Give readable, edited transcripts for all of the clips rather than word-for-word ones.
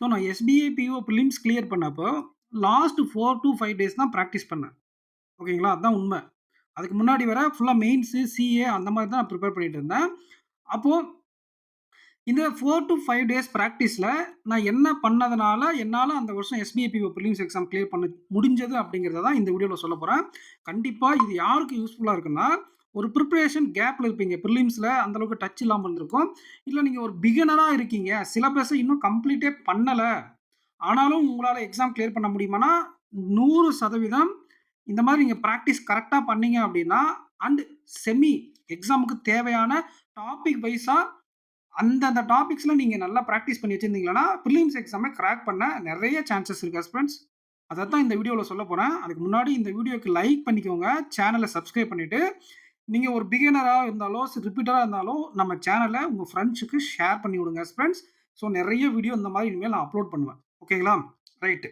So நான் SBI PO prelims clear பண்ணப்போ, last 4 two 5 days தான் பிராக்டிஸ் பண்ணேன். ஓகேங்களா? அதான் உண்ம. அதுக்கு முன்னாடி வர ஃபுல்லா மெயின்ஸு, சிஏ அந்த மாரி தான் நான் ப்ரிப்பேர் பண்ணிட்டு இருந்தேன். அப்போ இந்த 4 டூ 5 டேஸ் பிராக்டிஸ்ல நான் என்ன பண்ணதுனால, என்னால அந்த வருஷம் SBI PO prelims exam clear பண்ண முடிஞ்சது அப்படிங்கிறத தான் இந்த வீடியோல சொல்லப் போறேன். கண்டிப்பா இது யாருக்கு யூஸ்ஃபுல்லா இருக்குன்னா, ஒரு பிரிப்பரேஷன் கேப்ல இருப்பீங்க. பிரிலிம்ஸ்ல அந்த அளவுக்கு டச் இல்லாம இருந்திருக்கும். இல்ல நீங்க ஒரு பிகினரா இருக்கீங்க. சிலபஸ இன்னும் கம்ப்ளீட்டே பண்ணல. ஆனாலும் உங்களால எக்ஸாம் கிளியர் பண்ண முடியுமான்னா, 100% இந்த மாரி நீங்க பிராக்டிஸ் கரெக்ட்டா பண்ணீங்க அப்படின்னா, அண்ட் செமி எக்ஸாமுக்கு தேவையான டாபிக் வைஸா அந்தந்த டாபிக்ஸ்ல நீங்க நல்லா பிராக்டிஸ் பண்ணி வச்சிருந்தீங்கன்னா, பிரிலிம்ஸ் எக்ஸாம கிராக் பண்ண நெறைய சான்ஸஸ் இருக்கு ஹஸ்பண்ட்ஸ். அதத்தான் இந்த வீடியோல சொல்லப் போறேன். அதுக்கு முன்னாடி இந்த வீடியோக்கு லைக் பண்ணிக்கோங்க. சேனல சப்ஸ்கிரைப் பண்ணிட்டு, நீங்க ஒரு பிகினரா இருந்தாலோ, ரிப்பீட்டரா இருந்தாலோ நம்ம சேனல உங்க ஃபிரெண்ட்ஸ்க்கு ஷேர் பண்ணி விடுங்க ஹஸ்பண்ட்ஸ். ஸோ நெறைய வீடியோ இந்த மாரி இனிமேல் நான் அப்லோட் பண்ணுவேன். ஓகேங்களா? ரைட்.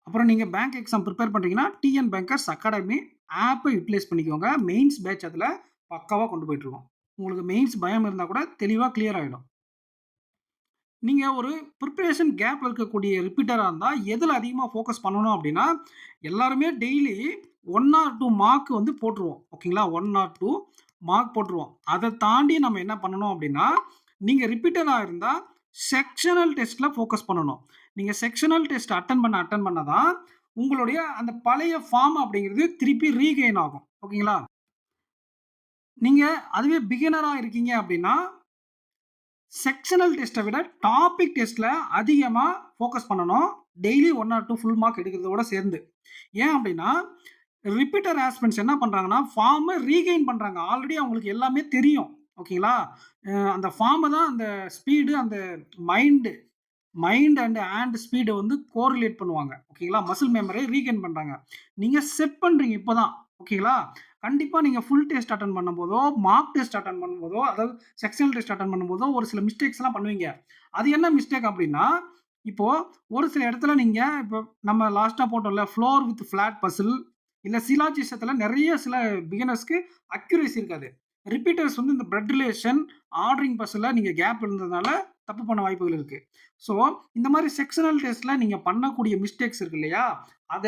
அப்புறம் நீங்க பேங்க் எக்ஸாம் பிரிப்பேர் பண்றீங்கன்னா, டிஎன் பேங்கர்ஸ் அகாடமி ஆப்ப யுட்டிலைஸ் பண்ணிக்கோங்க. மெயின்ஸ் பேட்ச் அதுல பக்காவா கொண்டு போயிட்டுருக்கோம். உங்களுக்கு மெயின்ஸ் பயம் இருந்தா கூட தெளிவா கிளியர் ஆயிடும். நீங்க ஒரு பிரிப்பரேஷன் கேப்ல இருக்கக்கூடிய ரிப்பீட்டரா இருந்தா, எதுல அதிகமா ஃபோக்கஸ் பண்ணணும் அப்டின்னா, எல்லாருமே டெய்லி 1 ஆர் 2 மார்க் வந்து போட்டுருவோம். ஓகேங்களா? 1 ஆர் 2 மார்க் போட்டுருவோம். அத தாண்டி நம்ம என்ன பண்ணணும் அப்டின்னா, நீங்க ரிப்பீட்டரா இருந்தா, செக்ஷனல் டெஸ்ட்ல ஃபோக்கஸ் பண்ணணும். நீங்க செக்ஷனல் டெஸ்ட் அட்டெண்ட் பண்ண தான், உங்களுடைய அந்த பழைய ஃபார்ம் அப்டிங்கிறது திருப்பி ரீகெயின் ஆகும். ஓகேங்களா? நீங்க அதுவே பிகினரா இருக்கீங்க அப்டின்னா, செக்ஷனல் டெஸ்ட்ட விட டாபிக் டெஸ்ட்ல அதிகமா ஃபோக்கஸ் பண்ணணும். டெய்லி 1 ஆர் 2 ஃபுல் மார்க் எடுக்கிறதோட சேர்ந்து. ஏன் அப்டின்னா, ரிப்பீட்டர் ஆஸ்பிரண்ட்ஸ் என்ன பண்றாங்கன்னா, ஃபார்ம ரீகெயின் பண்றாங்க. ஆல்ரெடி அவங்களுக்கு எல்லாமே தெரியும். ஓகேங்களா? அந்த ஃபார்ம தான் அந்த ஸ்பீடு, அந்த மைண்ட் மைண்ட் அண்ட் ஹேண்ட் ஸ்பீட வந்து கோரிலேட் பண்ணுவாங்க. ஓகேங்களா? மசில் மெமரிய ரீகெயின் பண்றாங்க. நீங்க செட் பண்றீங்க இப்ப தான். ஓகேங்களா? கண்டிப்பா நீங்க ஃபுல் டெஸ்ட் அட்டெண்ட் பண்ணும்போதோ, மார்க் டெஸ்ட் அட்டெண்ட் பண்ணும்போதோ, அதாவது செக்ஷனல் டெஸ்ட் அட்டெண்ட் பண்ணும்போதோ, ஒரு சில மிஸ்டேக்ஸ்லாம் பண்ணுவீங்க. அது என்ன மிஸ்டேக் அப்டின்னா, இப்போ ஒரு சில இடத்துல நீங்க இப்போ நம்ம லாஸ்ட்டா போட்டோம்ல, ஃப்ளோர் வித் ஃபிளாட் பசில் இல்ல சிலாஜிசத்துல நெறைய சில பிகினர்ஸ்க்கு அக்யூரசி இருக்காது. ரிப்பீட்டர்ஸ் வந்து இந்த பிளட் ரிலேஷன், ஆர்டரிங் பசில்ல நீங்க கேப் இருந்ததுனால தப்பு பண்ண வாய்ப்புகள் இருக்கு. ஸோ, இந்த மாரி செக்ஷனல் டெஸ்ட்ல நீங்க பண்ணக்கூடிய மிஸ்டேக்ஸ் இருக்கு இல்லையா? அத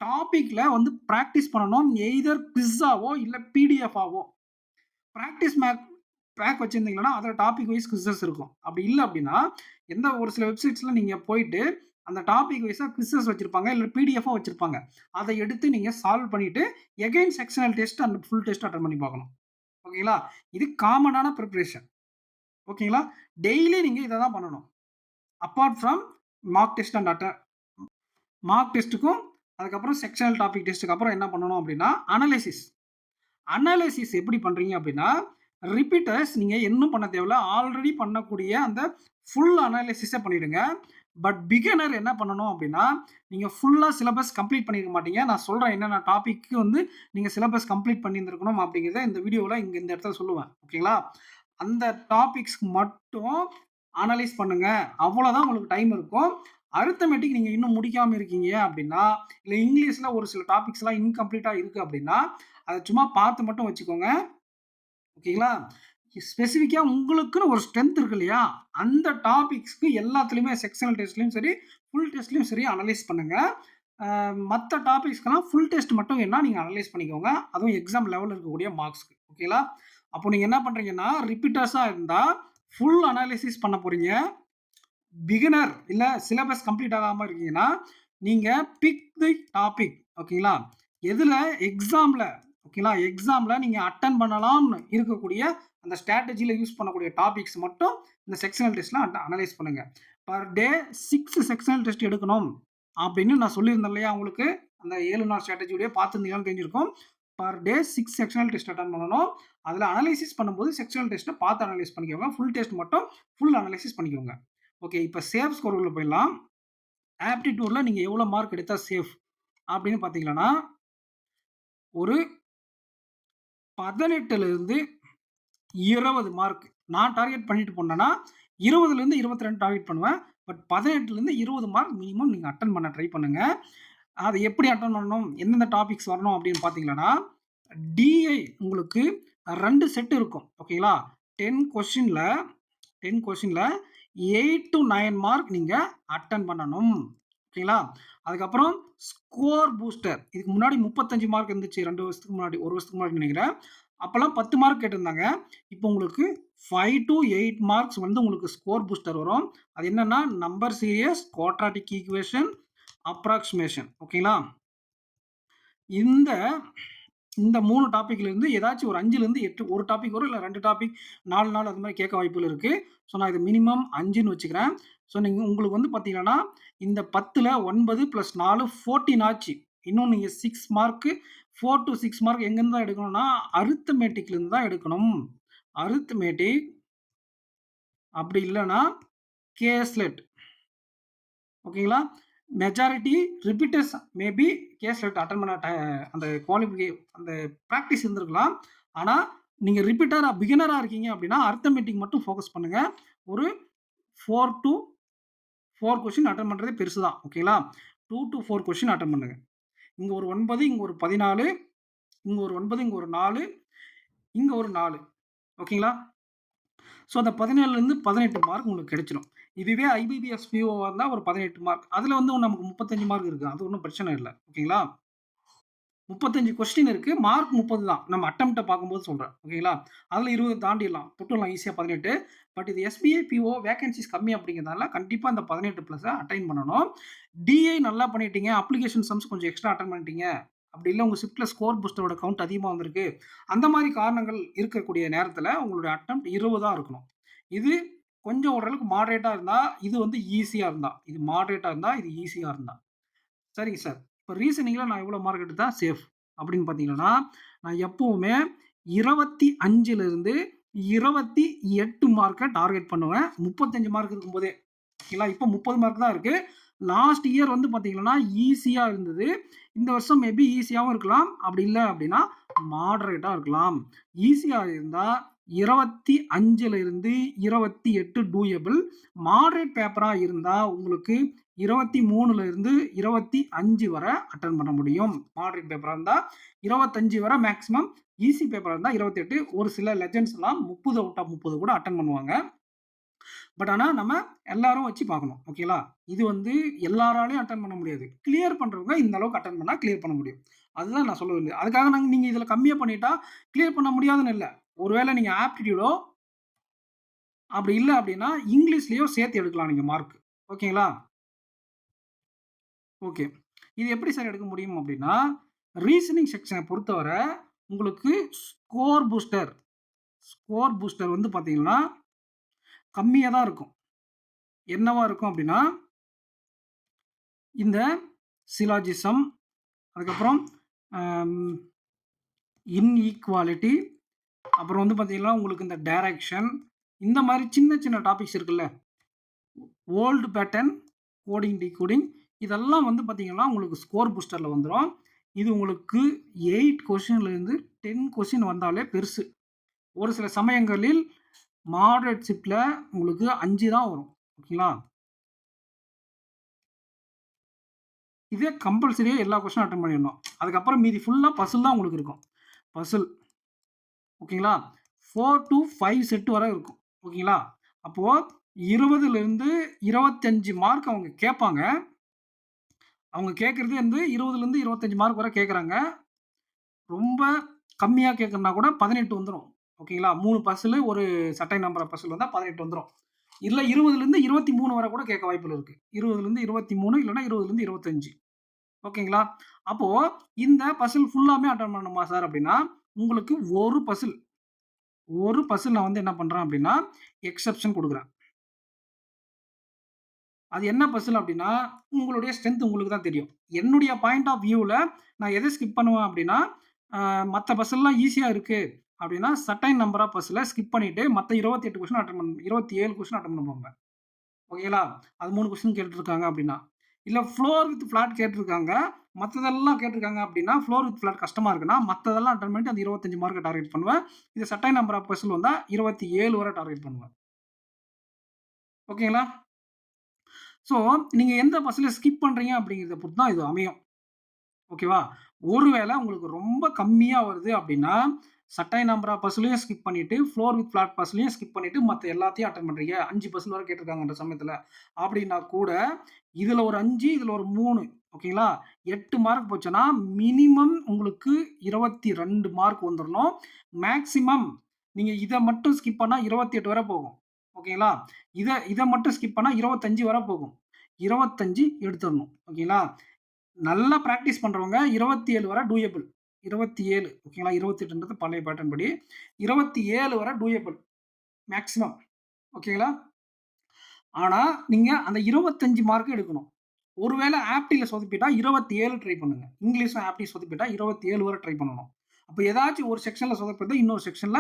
டாபிக்ல வந்து பிராக்டிஸ் பண்ணணும். எய்தர் குவிஸ்ஸாவோ இல்ல பிடிஎஃப் ஆவோ. பிராக்டிஸ் பேக் வச்சிருந்தீங்கன்னா, அதுல டாபிக் வைஸ் குவிஸஸ் இருக்கும். அப்படி இல்ல அப்படின்னா, எந்த ஒரு சில வெப்சைட்ஸ்ல நீங்க போயிட்டு, அந்த டாபிக் வைஸா குவிஸஸ் வச்சிருப்பாங்க. இல்ல பிடிஎஃப்பா வச்சிருப்பாங்க. அத எடுத்து நீங்க சால்வ் பண்ணிட்டு, again sectional test and full test attend பண்ணி பார்க்கணும். ஓகேங்களா? இது காமனான பிரிப்பரேஷன். ஓகேங்களா? டெய்லி நீங்க இத தான் பண்ணணும். Apart from mark test and mark டெஸ்ட்டுக்கும், அதுக்கப்புறம் செக்ஷனல் டாபிக் டெஸ்ட்டுக்கு அப்புறம் என்ன பண்ணணும் அப்படின்னா, அனலைசிஸ். அனலைசிஸ் எப்படி பண்றீங்க அப்படின்னா, ரிப்பீட்டர்ஸ் நீங்க இன்னும் பண்ண தேவையில்ல. ஆல்ரெடி பண்ணக்கூடிய அந்த ஃபுல் அனலைசிஸ பண்ணிடுங்க. பட் பிகினர் என்ன பண்ணணும் அப்படின்னா, நீங்க ஃபுல்லா சிலபஸ் கம்ப்ளீட் பண்ணியிருக்க மாட்டீங்க. நான் சொல்றேன் என்னென்ன டாபிக்கு வந்து நீங்க சிலபஸ் கம்ப்ளீட் பண்ணியிருந்திருக்கணும் அப்படிங்கிறத இந்த வீடியோல இந்த இடத்துல சொல்லுவேன். ஓகேங்களா? அந்த டாபிக்ஸ்க்கு மட்டும் அனலைஸ் பண்ணுங்க. அவ்வளோதான் உங்களுக்கு டைம் இருக்கும். அரித்மெட்டிக் நீங்க இன்னும் முடிக்காம இருக்கீங்க அப்படின்னா, இல்ல இங்கிலீஷ்ல ஒரு சில டாபிக்ஸ்லாம் இன்கம்ப்ளீட்டா இருக்கு அப்படின்னா, அத சும்மா பார்த்து மட்டும் வச்சுக்கோங்க. ஓகேங்களா? ஸ்பெசிஃபிக்கா உங்களுக்குன்னு ஒரு ஸ்ட்ரென்த் இருக்கு இல்லையா? அந்த டாபிக்ஸ்க்கு எல்லாத்துலயுமே செக்ஷனல் டெஸ்ட்லயும் சரி, ஃபுல் டெஸ்ட்லயும் சரி அனலைஸ் பண்ணுங்க. மத்த டாபிக்ஸ்க்கெல்லாம் ஃபுல் டெஸ்ட் மட்டும் வேணா நீங்க அனலைஸ் பண்ணிக்கோங்க. அதுவும் எக்ஸாம் லெவல்ல இருக்கக்கூடிய மார்க்ஸ்க்கு. ஓகேங்களா? அப்போ நீங்க என்ன பண்றீங்கன்னா, ரிப்பீட்டர்ஸா இருந்தா ஃபுல் அனாலிசிஸ் பண்ண போறீங்க. பிகினர் இல்ல சிலபஸ் கம்ப்ளீட் ஆகாம இருக்கீங்கன்னா, நீங்க பிக் தி டாபிக். ஓகேங்களா? எதுல எக்ஸாம்ல ஓகேங்களா? எக்ஸாம்ல நீங்க அட்டெண்ட் பண்ணலாம்னு இருக்கக்கூடிய அந்த ஸ்ட்ராட்டஜில யூஸ் பண்ணக்கூடிய டாபிக்ஸ் மட்டும் இந்த செக்ஷனல் டெஸ்ட்ல அனலைஸ் பண்ணுங்க. பெர் டே 6 செக்ஷனல் டெஸ்ட் எடுக்கணும் அப்படின்னு நான் சொல்லியிருந்தேன் இல்லையா உங்களுக்கு? அந்த 7 நாள் ஸ்ட்ராட்டஜி வீடியோ பார்த்திருந்தீங்கன்னா தெரிஞ்சிருக்கும். Per day 6 sectional test attend பண்ணணும். அதுல அனலைசிஸ் பண்ணும்போது செக்ஷனல் டெஸ்ட்ட பார்த்து அனலைஸ் பண்ணிக்கோங்க. ஃபுல் டெஸ்ட் மட்டும் ஃபுல் அனலைசிஸ் பண்ணிக்கோங்க. ஓகே. இப்ப சேஃப் ஸ்கோர் உள்ள போயிடலாம். ஆப்டிட்யூட்ல நீங்க எவ்வளவு மார்க் எடுத்தா சேஃப் அப்படின்னு பார்த்தீங்கன்னா, ஒரு 18லிருந்து 20 மார்க். நான் டார்கெட் பண்ணிட்டு போனேன்னா, 20லிருந்து 22 டார்கெட் பண்ணுவேன். பட் 18லிருந்து 20 மார்க் மினிமம் நீங்க அட்டெண்ட் பண்ண ட்ரை பண்ணுங்க. அத எப்படி அட்டெண்ட் பண்ணணும்? எந்தெந்த டாபிக்ஸ் வரணும் அப்படின்னு பார்த்தீங்கன்னா, டிஐ உங்களுக்கு 2 செட் இருக்கும். ஓகேங்களா? 10 கொஸ்டின்ல 8 to 9 மார்க் நீங்க அட்டெண்ட் பண்ணணும். ஓகேங்களா? அதுக்கப்புறம் ஸ்கோர் பூஸ்டர். இதுக்கு முன்னாடி 35 மார்க் இருந்துச்சு. 2 வருஷத்துக்கு முன்னாடி, 1 வருஷத்துக்கு முன்னாடி நெனைக்கிறேன். அப்பல்லாம் 10 மார்க் கேட்டிருந்தாங்க. இப்போ உங்களுக்கு 5 to 8 மார்க்ஸ் வந்து உங்களுக்கு ஸ்கோர் பூஸ்டர் வரும். அது என்னன்னா, number serious, quadratic equation, approximation. ஓகேங்களா? இந்த இந்த 3 டாபிக்ல இருந்து ஏதாச்சும் ஒரு 5லேருந்து 8 ஒரு டாபிக் வரும். இல்ல 2 டாபிக் 4 நாள் அது மாரி கேட்க வாய்ப்புகள் இருக்கு. ஸோ நான் இது மினிமம் 5ன்னு வச்சுக்கிறேன். ஸோ நீங்க உங்களுக்கு வந்து பார்த்தீங்கன்னா, இந்த 10ல 9 + 4 14 ஆச்சு. இன்னும் நீங்க 6 மார்க்கு 4 to 6 மார்க் எங்கேருந்து தான் எடுக்கணும்னா, அரித்மெட்டிக்லேருந்து தான் எடுக்கணும். அரித்மெட்டிக் அப்படி இல்லன்னா கேஸ்லெட். ஓகேங்களா? Majority repeaters maybe caselet attend பண்ண அந்த அந்த பிராக்டிஸ் இருந்திருக்கலாம். ஆனா, நீங்க ரிப்பீட்டரா பிகினரா இருக்கீங்க அப்படின்னா, அரித்மெட்டிக் மட்டும் ஃபோக்கஸ் பண்ணுங்க. ஒரு 4 to 4 கொஸ்டின் அட்டெண்ட் பண்றதே பெருசு தான். ஓகேங்களா? 2 to 4 கொஸ்டின் அட்டெண்ட் பண்ணுங்க. இங்க ஒரு 9, இங்க ஒரு 14, இங்க ஒரு 9, இங்க ஒரு 4, இங்க ஒரு 4. ஓகேங்களா? ஸோ அந்த 17லேருந்து 18 மார்க் உங்களுக்கு கிடைச்சிரும். இதுவே ஐபிபிஎஸ் பிஓவா இருந்தா ஒரு 18 மார்க். அதுல வந்து நமக்கு 35 மார்க் இருக்கு. அது ஒண்ணும் பிரச்சனை இல்ல. ஓகேங்களா? 35 கொஸ்டின் இருக்கு. மார்க் 30 தான். நம்ம அட்டெம்ப்ட்ட பார்க்கும்போது சொல்றேன். ஓகேங்களா? அதுல 20 தாண்டிடலாம். தொட்டுடலாம் ஈஸியா 18. பட் இது எஸ்பிஐ, பிஓ வேகன்சிஸ் கம்மி அப்படிங்கிறதால கண்டிப்பா இந்த 18 பிளஸ் அட்டைன் பண்ணணும். டிஐ நல்லா பண்ணிட்டீங்க. அப்ளிகேஷன் சம்ஸ் கொஞ்சம் எக்ஸ்ட்ரா அட்டெண்ட் பண்ணிட்டீங்க. அப்படி இல்ல உங்க ஷிஃப்ட்ல ஸ்கோர் பூஸ்டரோட கவுண்ட் அதிகமா வந்திருக்கு. அந்த மாரி காரணங்கள் இருக்கக்கூடிய நேரத்துல உங்களுடைய அட்டெம்ப்ட் 20 இருக்கணும். இது கொஞ்சம் ஓரளவுக்கு மாடரேட்டா இருந்தா, இது வந்து ஈஸியா இருந்தா. இது மாடரேட்டா இருந்தா, இது ஈஸியா இருந்தா. சரிங்க சார். இப்ப ரீசனிங்ல நான் எவ்வளோ மார்க் எடுத்தா சேஃப் அப்படின்னு பார்த்தீங்கன்னா, நான் எப்பவுமே 25லிருந்து 28 மார்க்க டார்கெட் பண்ணுவேன். 35 மார்க் இருக்கும்போதே. ஓகேங்களா? இப்ப 30 மார்க் தான் இருக்கு. லாஸ்ட் இயர் வந்து பார்த்தீங்கன்னா, ஈஸியா இருந்தது. இந்த வருஷம் மேபி ஈஸியாவும் இருக்கலாம். அப்படி இல்ல அப்படின்னா, மாடரேட்டா இருக்கலாம். ஈஸியா இருந்தா 25லிருந்து 28 டூயபிள். மாடரேட் பேப்பரா இருந்தா உங்களுக்கு 23லிருந்து 25 வரை அட்டெண்ட் பண்ண முடியும். மாடரேட் பேப்பரா இருந்தா 25 வரை மேக்ஸிமம். ஈஸி பேப்பரா இருந்தா 28. ஒரு சில லெஜண்ட்ஸ்லாம் 30 அவுட் ஆஃப் 30 கூட அட்டெண்ட் பண்ணுவாங்க. பட் ஆனா நம்ம எல்லாரும் வச்சு பார்க்கணும். ஓகேங்களா? இது வந்து எல்லாராலயும் அட்டெண்ட் பண்ண முடியாது. கிளியர் பண்றவங்க இந்த அளவுக்கு அட்டெண்ட் பண்ணா கிளியர் பண்ண முடியும். அதுதான் நான் சொல்ல வந்தது. அதுக்காக நீங்க இதுல கம்மியா பண்ணிட்டா கிளியர் பண்ண முடியாதுன்னு இல்ல. ஒருவேளை நீங்க ஆப்டிட்யூடோ அப்படி இல்ல அப்படின்னா, இங்கிலீஷ்லயோ சேர்த்து எடுக்கலாம் நீங்க மார்க். ஓகேங்களா? ஓகே. இது எப்படி சார் எடுக்க முடியும் அப்படின்னா, ரீசனிங் செக்ஷன பொறுத்தவரை உங்களுக்கு ஸ்கோர் பூஸ்டர் ஸ்கோர் பூஸ்டர் வந்து பார்த்தீங்கன்னா, கம்மியா தான் இருக்கும். என்னவா இருக்கும் அப்படின்னா, இந்த சிலாஜிசம், அதுக்கப்புறம் அம் இன்ஈக்வாலிட்டி, அப்புறம் வந்து பார்த்தீங்கன்னா, உங்களுக்கு இந்த டைரக்ஷன், இந்த மாரி சின்ன சின்ன டாபிக்ஸ் இருக்குல்ல. ஓல்டு பேட்டர்ன், கோடிங், டிகோடிங் இதெல்லாம் வந்து பார்த்தீங்கன்னா, உங்களுக்கு ஸ்கோர் பூஸ்டர்ல வந்துரும். இது உங்களுக்கு 8 கொஸ்டின்லேருந்து 10 கொஸ்டின் வந்தாலே பெருசு. ஒரு சில சமயங்களில் மாடரேட் ஷிஃப்ட்ல உங்களுக்கு 5 தான் வரும். ஓகேங்களா? இதே கம்பல்சரியா எல்லா கொஸ்டினும் அட்டெண்ட் பண்ணிடணும். அதுக்கப்புறம் மீதி ஃபுல்லா பசில் தான் உங்களுக்கு இருக்கும். பசில். ஓகேங்களா? 4 to 5 செட் வரை இருக்கும். ஓகேங்களா? அப்போ 20லிருந்து 25 மார்க் அவங்க கேட்பாங்க. அவங்க கேட்கறது வந்து 20லிருந்து 25 மார்க் வரை கேட்கறாங்க. ரொம்ப கம்மியா கேட்கணும்னா கூட 18 வந்துரும். ஓகேங்களா? 3 பசிலு, ஒரு சர்டைன் நம்பர் ஆஃப் பசில் வந்தா 18 வந்துரும். இல்ல 20லிருந்து 23 வரை கூட கேட்க வாய்ப்புகள் இருக்கு. 20லிருந்து 23 இல்லன்னா 20லிருந்து 25. ஓகேங்களா? அப்போ இந்த பசில் ஃபுல்லாமே அட்டெண்ட் பண்ணணுமா சார் அப்படின்னா, உங்களுக்கு ஒரு பசில் நான் வந்து என்ன பண்றேன் அப்படின்னா, எக்செப்ஷன் குடுக்குறேன். அது என்ன பசில் அப்படின்னா, உங்களுடைய ஸ்ட்ரென்த் உங்களுக்கு தான் தெரியும். என்னுடைய பாயிண்ட் ஆஃப் வியூல நான் எத ஸ்கிப் பண்ணுவேன் அப்படின்னா, மத்த பசில்லாம் ஈஸியா இருக்கு அப்படின்னா, சர்டைன் நம்பர் ஆஃப் பசில ஸ்கிப் பண்ணிட்டு மத்த 28 கொஸ்டின் அட்டெண்ட் 27 கொஸ்டின் அட்டெண்ட் பண்ண பார்ப்பேன். ஓகேங்களா? அது 3 கொஸ்டின் கேட்டுருக்காங்க அப்படின்னா. இல்ல ஃப்ளோர் வித் ஃப்ளாட் கேட்டுருக்காங்க. மத்ததெல்லாம் கேட்டுருக்காங்க அப்படின்னா, ஃப்ளோர் வித் ஃப்ளாட் கஷ்டமா இருக்குன்னா, மத்ததெல்லாம் அட்டெண்ட் பண்ணிட்டு அந்த 25 மார்க்க டார்கெட் பண்ணுவேன். இது சர்டைன் நம்பர் ஆஃப் பசில் வந்தா 27 வரை டார்கெட் பண்ணுவேன். ஓகேங்களா? ஸோ, நீங்க எந்த பஸ்ல ஸ்கிப் பண்றீங்க அப்படிங்கிறத பொறுத்து தான் இது அமையும். ஓகேவா? ஒருவேள உங்களுக்கு ரொம்ப கம்மியா வருது அப்படின்னா, சர்டைன் நம்பர் ஆஃப் பஸ்ஸுலயும் ஸ்கிப் பண்ணிட்டு, ஃப்ளோர் வித் ஃபிளாட் பஸ்லயும் ஸ்கிப் பண்ணிட்டு, மத்த எல்லாத்தையும் அட்டெண்ட் பண்றீங்க. 5 பஸ்ஸில் வர கேட்டிருக்காங்கன்ற சமயத்துல. அப்படின்னா கூட, இதுல ஒரு 5, இதுல ஒரு 3 ஓகேங்களா? 8 மார்க் போச்சுன்னா, மினிமம் உங்களுக்கு 22 மார்க் வந்துரணும். மேக்ஸிமம் நீங்க இத மட்டும் ஸ்கிப் பண்ணா 28 வர போகும். ஓகேங்களா? இத இத மட்டும் ஸ்கிப் பண்ணா 25 வர போகும். 25 எடுத்துறணும். ஓகேங்களா? நல்லா பிராக்டிஸ் பண்றவங்க 27 வர டூயபிள். 27 ஓகேங்களா? 28ன்றது பழைய பேட்டர்ன் படி. 27 வர டூயபிள் மேக்ஸிமம். ஓகேங்களா? ஆனா, நீங்க அந்த 25 மார்க் எடுக்கணும். ஒருவேள ஆப்டில சொதப்பிட்டா 27 ட்ரை பண்ணுங்க. இங்கிலீஷும் ஆப்டியும் சொதப்பிட்டா 27 வர ட்ரை பண்ணணும். அப்ப ஏதாச்சும் ஒரு செக்ஷன்ல சொதப்புறத இன்னொரு செக்ஷன்ல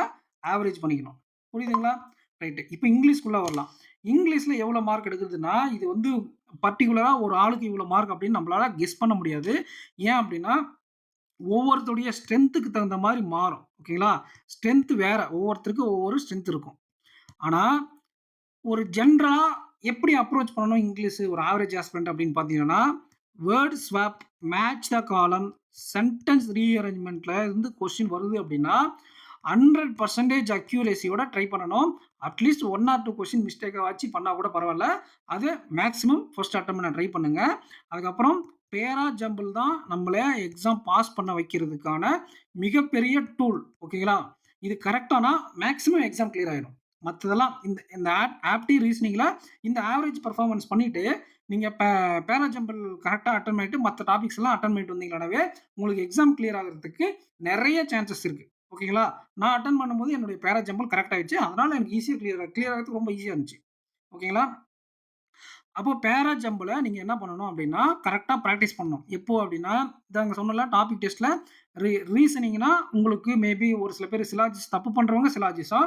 ஆவரேஜ் பண்ணிக்கணும். புரியுதுங்களா? ரைட். இப்ப இங்கிலீஷ்குள்ள வரலாம். இங்கிலீஷ்ல எவ்வளோ மார்க் எடுக்குறதுன்னா, இது வந்து பர்ட்டிகுலரா ஒரு ஆளுக்கு இவ்வளோ மார்க் அப்படின்னு நம்மளால கெஸ் பண்ண முடியாது. ஏன் அப்படின்னா, ஒவ்வொருத்தருடைய ஸ்ட்ரென்த்துக்கு தகுந்த மாரி மாறும். ஓகேங்களா? ஸ்ட்ரென்த் வேற. ஒவ்வொருத்தருக்கும் ஒவ்வொரு ஸ்ட்ரென்த் இருக்கும். ஆனா, ஒரு ஜென்ரலா எப்படி அப்ரோச் பண்ணணும் இங்கிலீஷ் ஒரு ஆவரேஜ் ஆஸ்பிரண்ட் அப்படின்னு பார்த்தீங்கன்னா, வேர்ட் ஸ்வாப், மேட்ச் த காலம், சென்டென்ஸ் ரீஅரேஞ்ச்மென்ட்ல இருந்து கொஸ்டின் வருது அப்படின்னா, 100% அக்யூரசியோட ட்ரை பண்ணணும். அட்லீஸ்ட் 1 ஆர் 2 கொஸ்டின் மிஸ்டேக்காவாச்சு பண்ணா கூட பரவால்ல. அது மேக்ஸிமம் ஃபர்ஸ்ட் அட்டெம்ப்ட்ல ட்ரை பண்ணுங்க. அதுக்கப்புறம் பேரா ஜம்பிள் தான் நம்மள எக்ஸாம் பாஸ் பண்ண வைக்கிறதுக்கான மிகப்பெரிய டூல். ஓகேங்களா? இது கரெக்ட்டானா மேக்ஸிமம் எக்ஸாம் கிளியர் ஆயிடும். மத்ததெல்லாம் இந்த இந்த ஆப்டி ரீசனிங்ல இந்த ஆவரேஜ் பெர்ஃபார்மன்ஸ் பண்ணிட்டு, நீங்க பேரா ஜம்பிள் கரெக்ட்டா அட்டெண்ட் பண்ணிட்டு, மத்த டாபிக்ஸ் எல்லாம் அட்டெண்ட் பண்ணிட்டு வந்தீங்கனாவே, உங்களுக்கு எக்ஸாம் கிளியர் ஆகுறதுக்கு நெறைய சான்சஸ் இருக்கு. ஓகேங்களா? நான் அட்டெண்ட் பண்ணும்போது என்னுடைய பேரா ஜம்பிள் கரெக்ட் ஆயிடுச்சு. அதனால எனக்கு ஈஸியா கிளியர் ஆகுறதுக்கு ரொம்ப ஈஸியா இருந்துச்சு. ஓகேங்களா? அப்போ பேரா ஜம்ப்ல நீங்க என்ன பண்ணணும் அப்டின்னா, கரெக்ட்டா பிராக்டிஸ் பண்ணணும். எப்போ அப்டின்னா, இதாங்க சொன்னேன்ல டாபிக் டெஸ்ட்ல ரீசனிங்னா உங்களுக்கு மேபி ஒரு சில பேர் சிலாஜிஸ் தப்பு பண்றவங்க சிலாஜிஸா,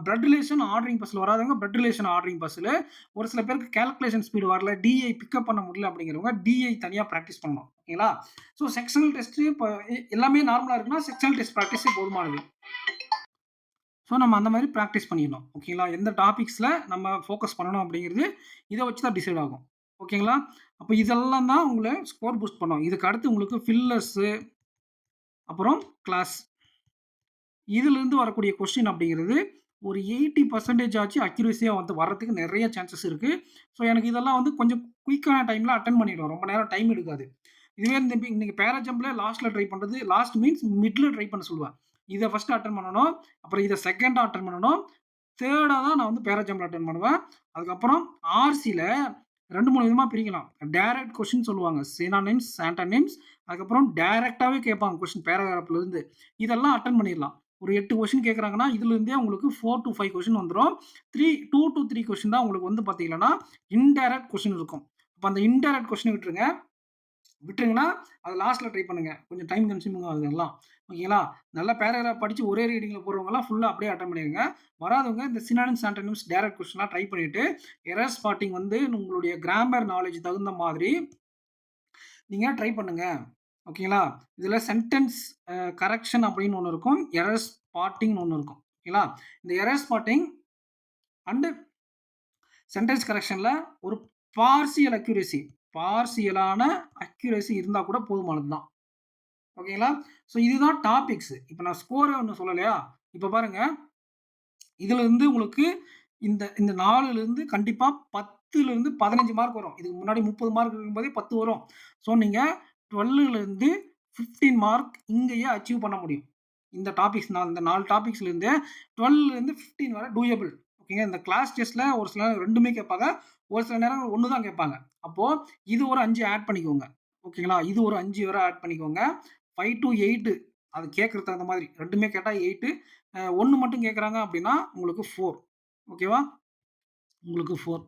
பிளட் ரிலேஷன் ஆர்டரிங் பஸ்ல வராதவங்க பிளட் ரிலேஷன் ஆர்டரிங் பஸ்ல, ஒரு சில பேருக்கு கால்குலேஷன் ஸ்பீட் வரல, டிஐ பிக்கப் பண்ண முடியல அப்டிங்கிறவங்க டிஐ தனியா பிராக்டிஸ் பண்ணணும். ஓகேங்களா? ஸோ செக்ஷனல் டெஸ்ட் இப்ப எல்லாமே நார்மலா இருக்குன்னா, செக்ஷனல் டெஸ்ட் பிராக்டிஸே போதுமானது. ஸோ நம்ம அந்த மாரி பிராக்டிஸ் பண்ணிடணும். ஓகேங்களா? எந்த டாபிக்ஸ்ல நம்ம ஃபோக்கஸ் பண்ணணும் அப்படிங்கிறது, இத வச்சு தான் டிசைட் ஆகும். ஓகேங்களா? அப்ப இதெல்லாம் தான் உங்கள ஸ்கோர் பூஸ்ட் பண்ணும். இதுக்கு அடுத்து உங்களுக்கு ஃபில்லர்ஸு, அப்புறம் கிளாஸ். இதிலிருந்து வரக்கூடிய கொஸ்டின் அப்படிங்கிறது, ஒரு 80% ஆச்சு அக்யூரசியா வந்து வர்றதுக்கு நெறைய சான்சஸ் இருக்கு. ஸோ எனக்கு இதெல்லாம் வந்து கொஞ்சம் குயிக்கான டைம்ல அட்டெண்ட் பண்ணிடுவேன். ரொம்ப நேரம் டைம் எடுக்காது. இதுவே இந்த நீங்க பேரா ஜம்ப்ல லாஸ்ட்ல ட்ரை பண்றது, லாஸ்ட் மீன்ஸ் மிட்ல ட்ரை பண்ண சொல்லுவேன். இத ஃபர்ஸ்ட் அட்டெண்ட் பண்ணணும். அப்புறம் இத செகண்டா அட்டெண்ட் பண்ணணும். தேர்டா தான் நான் வந்து பேரா ஜம்ப்ல அட்டெண்ட் பண்ணுவேன். அதுக்கப்புறம் ஆர்சில 2, 3 விதமா பிரிக்கலாம். டைரக்ட் கொஸ்டின் சொல்லுவாங்க. சினானிம்ஸ், ஆன்டோனிம்ஸ். அதுக்கப்புறம் டைரக்ட்டாவே கேட்பாங்க கொஸ்டின் பேராகிராஃப்ல இருந்து. இதெல்லாம் அட்டெண்ட் பண்ணிடலாம். ஒரு 8 கொஸ்டின் கேட்கறாங்கன்னா, இதுலருந்தே உங்களுக்கு 4 டூ 5 கொஸ்டின் வந்துரும். 2 டூ 3 கொஸ்டின் தான் உங்களுக்கு வந்து பார்த்தீங்கன்னா, இன்டைரக்ட் கொஸ்டின் இருக்கும். அப்ப அந்த இன்டைரக்ட் கொஸ்டின விட்டுருங்க. விட்டுருங்கன்னா, அத லாஸ்ட்ல ட்ரை பண்ணுங்க. கொஞ்சம் டைம் கன்சியூமிங் ஆகுது எல்லாம். ஓகேங்களா? நல்லா பேராகிராஃப் படிச்சு ஒரே ரீடிங்ல போடுறவங்கலாம் ஃபுல்லா அப்படியே அட்டெண்ட் பண்ணிருங்க. வராதவங்க இந்த சினானிம்ஸ், ஆன்டோனிம்ஸ், டைரக்ட் கொஸ்டின்லாம் ட்ரை பண்ணிட்டு, எரர் ஸ்பாட்டிங் வந்து உங்களுடைய கிராமர் நாலேட்ஜ் தகுந்த மாதிரி நீங்க ட்ரை பண்ணுங்க. ஓகேங்களா? இதுல சென்டென்ஸ் கரெக்ஷன் அப்படின்னு ஒண்ணு இருக்கும். எரர் ஸ்பாட்டிங்ன்னு ஒண்ணு இருக்கும். ஓகேங்களா? இந்த எரர் ஸ்பாட்டிங் அண்ட் சென்டென்ஸ் கரெக்ஷன்ல ஒரு பார்சியல் அக்யூரசி பார்சியலான அக்யூரசி இருந்தா கூட போதுமானது தான். ஓகேங்களா? ஸோ இதுதான் டாபிக்ஸ். இப்ப நான் ஸ்கோரே ஒண்ணும் சொல்லலையா? இப்ப பாருங்க. இதுலருந்து உங்களுக்கு இந்த 4லருந்து கண்டிப்பா 10லருந்து 15 மார்க் வரும். இதுக்கு முன்னாடி 30 மார்க் இருக்கும்போதே 10 வரும். ஸோ நீங்க 12லருந்து 15 மார்க் இங்கேயே அச்சீவ் பண்ண முடியும். இந்த டாபிக்ஸ் இந்த 4 டாபிக்ஸ்லேருந்தே 12லருந்து 15 வரை டூயபிள். ஓகேங்க. இந்த கிளாஸ் டெஸ்ட்ல ஒரு சில நேரம் 2மே கேட்பாங்க. ஒரு சில நேரம் 1 தான் கேட்பாங்க. அப்போ இது ஒரு 5 ஆட் பண்ணிக்கோங்க. ஓகேங்களா? இது ஒரு 5 வரை ஆட் பண்ணிக்கோங்க. 5 டூ 8 அது கேட்கறதுக்கு தகுந்த மாதிரி 2மே கேட்டா 8 1 மட்டும் கேட்குறாங்க அப்படின்னா உங்களுக்கு 4 ஓகேவா? உங்களுக்கு 4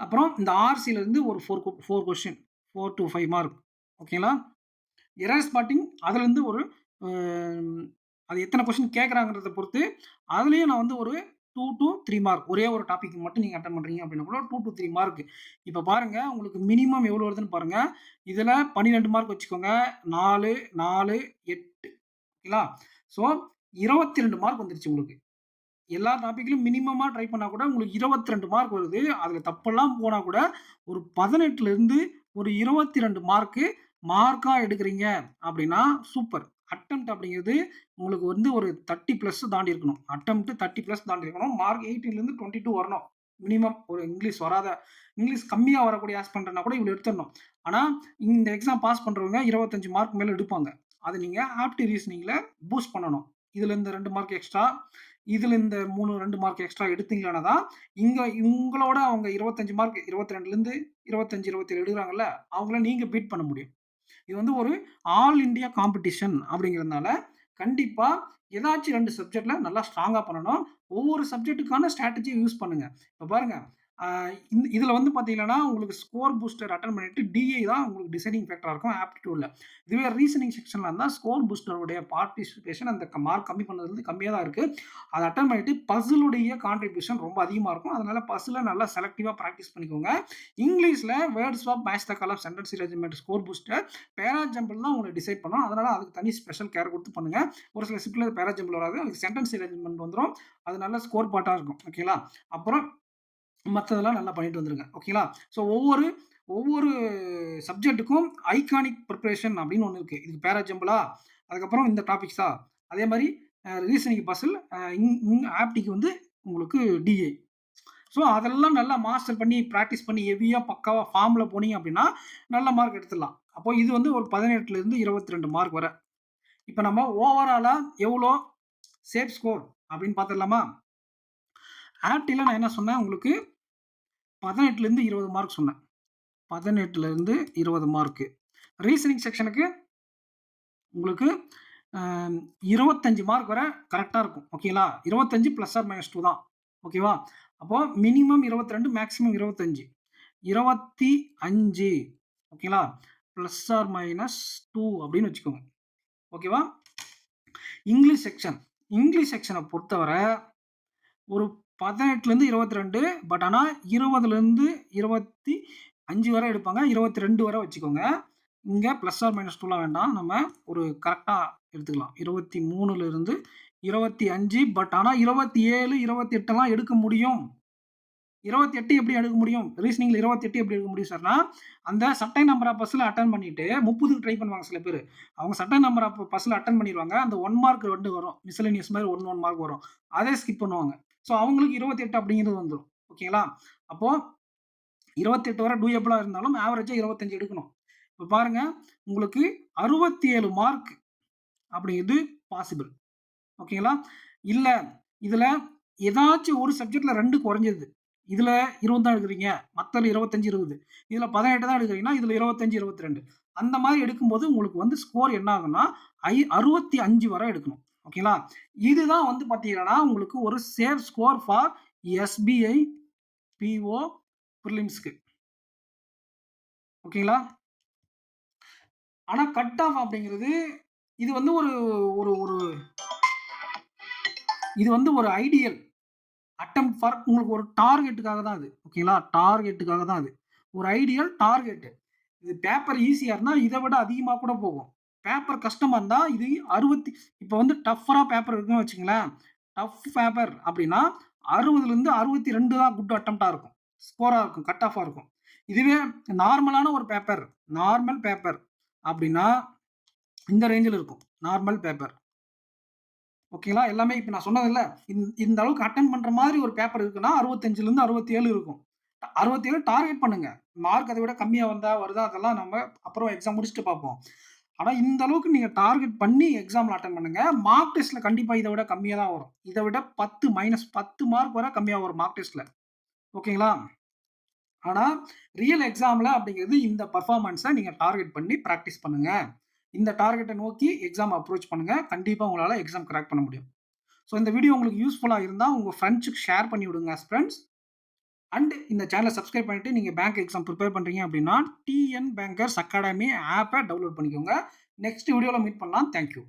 அப்புறம் இந்த ஆர்சிலருந்து ஒரு 4 கொஸ்டின் 4 டூ 5 மார்க் ஓகேங்களா? எரர் ஸ்பாட்டிங் அதுலருந்து ஒரு அ அது எத்தன கொஸ்டின் கேட்குறாங்கன்றத பொறுத்து, அதுலயும் நான் வந்து ஒரு 2 டூ 3 மார்க் ஒரே ஒரு டாபிக் மட்டும் நீங்க அட்டெண்ட் பண்றீங்க அப்படின்னா கூட 2 டூ 3 மார்க். இப்ப பாருங்க உங்களுக்கு மினிமம் எவ்வளோ வருதுன்னு பாருங்க. இதுல 12 மார்க் வச்சுக்கோங்க. 4, 4, 8 ஓகேங்களா? ஸோ 22 மார்க் வந்துருச்சு உங்களுக்கு. எல்லா டாபிக்லயும் மினிமமா ட்ரை பண்ணா கூட உங்களுக்கு 22 மார்க் வருது. அதுல தப்பெல்லாம் போனா கூட ஒரு 18லருந்து ஒரு 22 மார்க்கா எடுக்குறீங்க அப்படின்னா சூப்பர். அட்டெம்ப்ட் அப்படிங்கிறது உங்களுக்கு வந்து ஒரு 30 பிளஸ் தாண்டி இருக்கணும். அட்டெம்ப்ட் 30 பிளஸ் தாண்டி இருக்கணும். மார்க் 18லேருந்து 22 வரணும். மினிமம் ஒரு இங்கிலீஷ் கம்மியா வரக்கூடிய ஆஸ்பிரண்ட்னா கூட இவ்வளோ எடுத்துடணும். ஆனா, இந்த எக்ஸாம் பாஸ் பண்றவங்க 25 மார்க் மேல எடுப்பாங்க. அத நீங்க ஆப்ட் ரீசனிங்ல பூஸ்ட் பண்ணணும். இதுல இந்த 2 மார்க் எக்ஸ்ட்ரா, இதுல இந்த 2 மார்க் எக்ஸ்ட்ரா எடுத்தீங்களானா தான், உங்களோட அவங்க 25 மார்க் 22லேருந்து 25, 27 எடுக்குறாங்கல்ல, அவங்கள நீங்க பீட் பண்ண முடியும். இது வந்து ஒரு ஆல் இண்டியா காம்படிஷன் அப்படிங்கிறதுனால, கண்டிப்பா ஏதாச்சும் 2 சப்ஜெக்ட்ல நல்லா ஸ்ட்ராங்கா பண்ணணும். ஒவ்வொரு சப்ஜெக்ட்டுக்கான ஸ்ட்ராட்டஜிய யூஸ் பண்ணுங்க. இப்ப பாருங்க, அ இதுல வந்து பார்த்தீங்கன்னா, உங்களுக்கு ஸ்கோர் பூஸ்டர் அட்டெண்ட் பண்ணிட்டு டிஐ தான் உங்களுக்கு டிசைடிங் ஃபேக்டரா இருக்கும் ஆப்டிட்யூட்ல. இதுவே ரீசனிங் செக்ஷன்ல இருந்தா ஸ்கோர் பூஸ்டருடைய பார்ட்டிசிபேஷன் அந்த மார்க் கம்மி பண்ணதுலருந்து கம்மியா தான் இருக்கு. அத அட்டெண்ட் பண்ணிட்டு பசிலுடைய கான்ட்ரிபியூஷன் ரொம்ப அதிகமா இருக்கும். அதனால பசில நல்லா செலக்டிவா பிராக்டிஸ் பண்ணிக்கோங்க. இங்கிலீஷ்ல word swap, match the colour, sentence arrangement, score booster, para jumble தான் உங்கள டிசைட் பண்ணும். அதனால அதுக்கு தனி ஸ்பெஷல் கேர் குடுத்து பண்ணுங்க. ஒரு சில ஷிப்ட்ல பேரா ஜம்பிள் வராது. அதுக்கு சென்டென்ஸ் அரேஞ்ச்மென்ட் வந்துரும். அது நல்ல ஸ்கோர் பார்ட்டா இருக்கும். ஓகேங்களா? அப்புறம் மத்ததெல்லாம் நல்லா பண்ணிட்டு வந்துருங்க. ஓகேங்களா? ஸோ ஒவ்வொரு ஒவ்வொரு சப்ஜெக்ட்டுக்கும் ஐகானிக் பிரிப்பரேஷன் அப்படின்னு ஒண்ணு இருக்கு. இதுக்கு பேரா ஜம்பிளா, அதுக்கப்புறம் இந்த டாபிக்ஸா, அதே மாரி ரீசனிங் பசில், இங் இங் ஆப்டிக்கு வந்து உங்களுக்கு டிஐ. ஸோ அதெல்லாம் நல்லா மாஸ்டர் பண்ணி, பிராக்டிஸ் பண்ணி, ஹெவியா பக்காவா ஃபார்ம்ல போனீங்க அப்படின்னா, நல்ல மார்க் எடுத்துடலாம். அப்போ இது வந்து ஒரு 18லேருந்து 22 மார்க் வர. இப்ப நம்ம ஓவராலா எவ்வளோ சேஃப் ஸ்கோர் அப்படின்னு பார்த்துடலாமா? ஆப்டில நான் என்ன சொன்னேன் உங்களுக்கு 18லேருந்து 20 மார்க் சொன்னேன். 18லேருந்து 20 மார்க்கு. ரீசனிங் செக்ஷனுக்கு உங்களுக்கு அ 25 மார்க் வர கரெக்ட்டா இருக்கும். ஓகேங்களா? 25 ப்ளஸ் ஆர் மைனஸ் 2 தான். ஓகேவா? அப்போ மினிமம் 22, மேக்ஸிமம் 25. 25 ஓகேங்களா? ப்ளஸ் ஆர் மைனஸ் 2 அப்படின்னு வச்சுக்கோங்க. ஓகேவா? இங்கிலீஷ் செக்ஷன பொறுத்தவர ஒரு 18லேருந்து 22 பட் ஆனா 20லேருந்து 25 வரை எடுப்பாங்க. 22 வரை வச்சுக்கோங்க. இங்க பிளஸ் ஆர் மைனஸ் 2லாம் வேண்டாம். நம்ம ஒரு கரெக்ட்டா எடுத்துக்கலாம். 23லிருந்து 25 பட் ஆனா 27, 28லாம் எடுக்க முடியும். 28 எப்படி எடுக்க முடியும்? ரீசனிங்ல 28 எப்படி எடுக்க முடியும் சார்னா, அந்த சர்டைன் நம்பர் ஆஃப் பஸ்ல அட்டெண்ட் பண்ணிட்டு 30க்கு ட்ரை பண்ணுவாங்க சில பேரு. அவங்க சர்டைன் நம்பர் ஆஃப் பஸ்ல அட்டெண்ட் பண்ணிருவாங்க. அந்த 1 மார்க் 2 வரும். மிஸ்செலேனியஸ் மாரி 1 மார்க் வரும். அதே ஸ்கிப் பண்ணுவாங்க. ஸோ அவங்களுக்கு 28 அப்படிங்கிறது வந்துரும். ஓகேங்களா? அப்போ 28 வரை டூயபிளா இருந்தாலும் ஆவரேஜா 25 எடுக்கணும். இப்ப பாருங்க, உங்களுக்கு 67 மார்க் அப்படிங்கிறது பாசிபிள். ஓகேங்களா? இல்ல, இதுல ஏதாச்சும் ஒரு சப்ஜெக்ட்ல 2 குறைஞ்சது. இதுல 20 தான் எடுக்குறீங்க. மத்ததுல 25, 20. இதுல 18 தான் எடுக்குறீங்கன்னா, இதுல 25, 22. அந்த மாரி எடுக்கும்போது உங்களுக்கு வந்து ஸ்கோர் என்ன ஆகும்னா, 65 வரை எடுக்கணும். ஓகேங்களா? இதுதான் வந்து பார்த்தீங்கன்னா, உங்களுக்கு ஒரு safe score for SBI, PO, பிரிலிம்ஸ்க்கு. ஓகேங்களா? ஆனா கட் ஆஃப் அப்படிங்கிறது, இது வந்து ஒரு ஒரு ஒரு இது வந்து ஒரு ஐடியல் அட்டெம்ப்ட் ஃபார் உங்களுக்கு ஒரு டார்கெட்டுக்காக தான் அது. ஓகேங்களா? டார்கெட்டுக்காக தான் அது. ஒரு ஐடியல் டார்கெட். இது பேப்பர் ஈஸியா இருந்தா இத விட அதிகமா கூட போகும். பேப்பர் கஷ்டமா இருந்தா இது 60 இப்ப வந்து டஃப்பரா பேப்பர் இருக்குன்னு வச்சுக்கங்களேன். டஃப் பேப்பர் அப்படின்னா 60லிருந்து 62 தான் குட் அட்டெம்ப்ட்டா இருக்கும். ஸ்கோரா இருக்கும். கட் ஆஃபா இருக்கும். இதுவே நார்மலான ஒரு பேப்பர், நார்மல் பேப்பர் அப்படின்னா இந்த ரேஞ்சில இருக்கும். Normal paper. ஓகேங்களா? எல்லாமே இப்ப நான் சொன்னேன்ல, இந்த அளவுக்கு அட்டெண்ட் பண்ற மாதிரி ஒரு பேப்பர் இருக்குன்னா 65லிருந்து 67 இருக்கும். 67 டார்கெட் பண்ணுங்க. மார்க் அத விட கம்மியா வருதா அதெல்லாம் நம்ம அப்புறம் எக்ஸாம் முடிச்சுட்டு பார்ப்போம். ஆனா இந்த அளவுக்கு நீங்க டார்கெட் பண்ணி எக்ஸாம்ல அட்டெண்ட் பண்ணுங்க. மார்க் டெஸ்ட்ல கண்டிப்பா இத விட கம்மியா தான் வரும். இத விட 10 -10 மார்க் வரை கம்மியா வரும் மார்க் டெஸ்ட்ல. ஓகேங்களா? ஆனா ரியல் எக்ஸாம்ல அப்படிங்கிறது இந்த பெர்ஃபார்மன்ஸ நீங்க டார்கெட் பண்ணி பிராக்டிஸ் பண்ணுங்க. இந்த டார்கெட்ட நோக்கி எக்ஸாம் அப்ரோச் பண்ணுங்க. கண்டிப்பா உங்களால எக்ஸாம் கிராக் பண்ண முடியும். ஸோ இந்த வீடியோ உங்களுக்கு யூஸ்ஃபுல்லா இருந்தா உங்க ஃப்ரெண்ட்ஸ்க்கு ஷேர் பண்ணி விடுங்க ஃப்ரெண்ட்ஸ். அண்ட் இந்த சேனல சப்ஸ்கிரைப் பண்ணிட்டு நீங்க பேங்க் எக்ஸாம் பிரிப்பேர் பண்றீங்க அப்படின்னா, டிஎன் பேங்கர்ஸ் அகாடமி ஆப்ப டவுன்லோட் பண்ணிக்கோங்க. நெக்ஸ்ட் வீடியோல மீட் பண்ணலாம். Thank you.